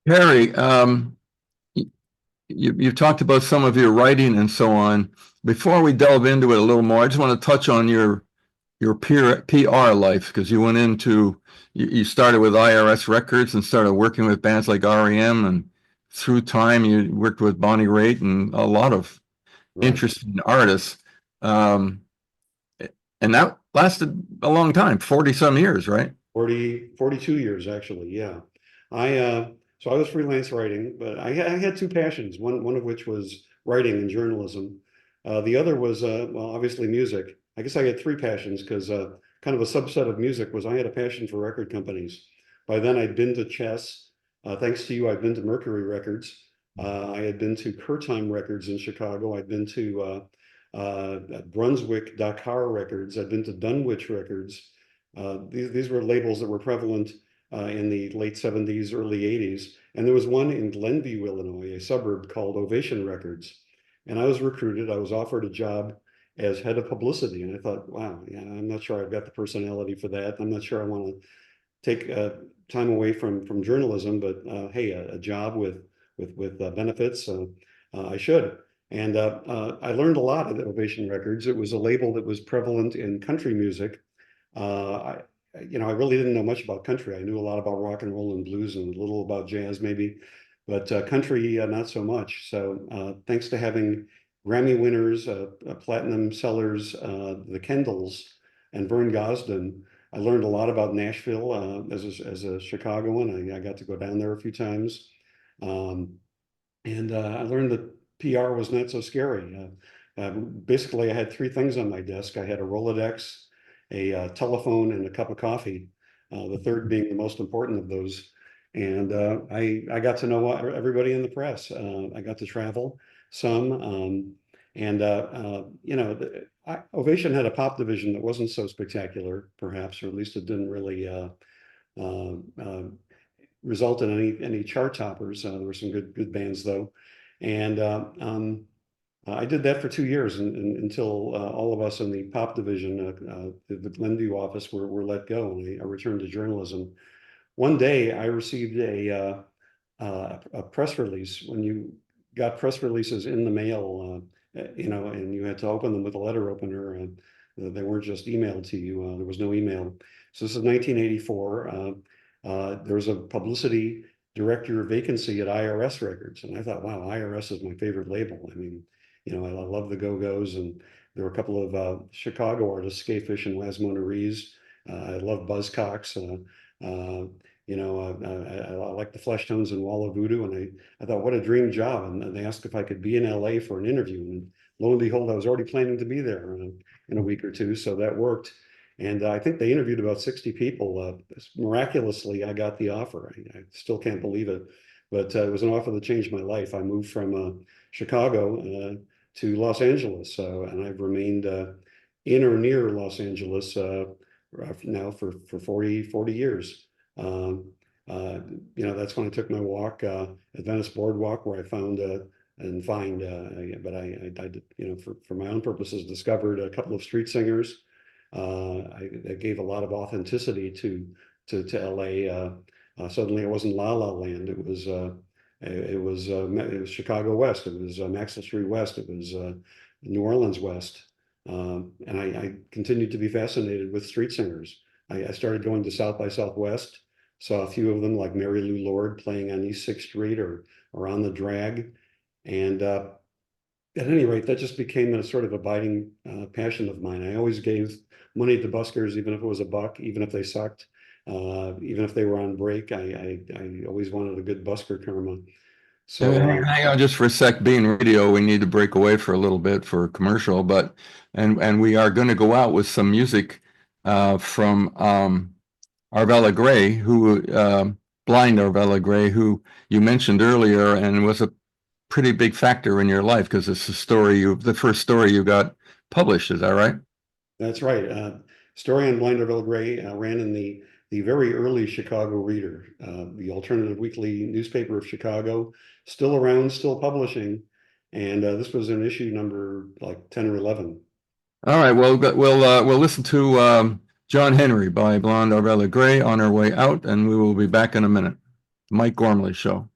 Cary, you've talked about some of your writing and so on. Before we delve into it a little more, I just want to touch on your PR life, because you went into you started with I.R.S. Records and started working with bands like R.E.M. and through time you worked with Bonnie Raitt and a lot of Right. interesting artists. Um, and that lasted a long time, 40 some years, right? 42 years actually. Yeah. So I was freelance writing, but I had two passions, one of which was writing and journalism. The other was, well, obviously music. I guess I had three passions because kind of a subset of music was I had a passion for record companies. By then I'd been to Chess. Thanks to you, I'd been to Mercury Records. I had been to Kurtheim Records in Chicago. I'd been to Brunswick Dakar Records. I'd been to Dunwich Records. These were labels that were prevalent in the late 70s, early 80s. And there was one in Glenview, Illinois, a suburb called Ovation Records. And I was recruited. I was offered a job as head of publicity. And I thought, wow, yeah, I'm not sure I've got the personality for that. I'm not sure I want to take time away from journalism, but hey, a job with benefits, I should. And I learned a lot at Ovation Records. It was a label that was prevalent in country music. I, I really didn't know much about country. I knew a lot about rock and roll and blues and a little about jazz maybe, but country, not so much. So thanks to having Grammy winners, platinum sellers, the Kendalls and Vern Gosdin, I learned a lot about Nashville as a Chicagoan. I got to go down there a few times. Um, and I learned that PR was not so scary. Basically, I had three things on my desk. I had a Rolodex, a telephone, and a cup of coffee. The third being the most important of those. And I got to know everybody in the press. I got to travel some. And Ovation had a pop division that wasn't so spectacular, perhaps, or at least it didn't really uh, uh, result in any chart toppers. There were some good bands though, and I did that for 2 years until all of us in the pop division, the Glenview office, were let go, and I returned to journalism. One day, I received a press release. When you got press releases in the mail, and you had to open them with a letter opener, and they weren't just emailed to you. There was no email. So this is 1984. There was a publicity director vacancy at I.R.S. Records, and I thought, wow, I.R.S. is my favorite label. I mean, I love the Go-Go's, and there were a couple of Chicago artists, Skafish and Las Mona Rees. I love Buzzcocks. I like the Fleshtones and Wall of Voodoo, and I thought, what a dream job. And they asked if I could be in LA for an interview, and lo and behold, I was already planning to be there in a week or two, so that worked. And I think they interviewed about 60 people. Miraculously, I got the offer. I still can't believe it, but it was an offer that changed my life. I moved from Chicago to Los Angeles, and I've remained in or near Los Angeles now for 40 years. That's when I took my walk at Venice Boardwalk, where I found and find, but I did, for my own purposes, discovered a couple of street singers. I gave a lot of authenticity to LA. Suddenly, it wasn't La La Land. It was Chicago West. It was Maxwell Street West. It was New Orleans West. And I continued to be fascinated with street singers. I started going to South by Southwest. Saw a few of them, like Mary Lou Lord, playing on East 6th Street or on the Drag. And at any rate, that just became a sort of abiding passion of mine. I always gave money to buskers, even if it was a buck, even if they sucked, even if they were on break. I always wanted a good busker karma. So Hang on just for a sec. Being radio, we need to break away for a little bit for a commercial, but and we are going to go out with some music from Arvella Gray, who blind Arvella Gray, who you mentioned earlier, and was a pretty big factor in your life because it's the first story you got published. Is that right? that's right. Story on Blind Orville Gray ran in the very early Chicago Reader, the alternative weekly newspaper of Chicago, still around, still publishing. And this was an issue number like 10 or 11. All right. Well, we'll listen to John Henry by Blonde Arvella Gray on our way out, and we will be back in a minute. Mike Gormley Show.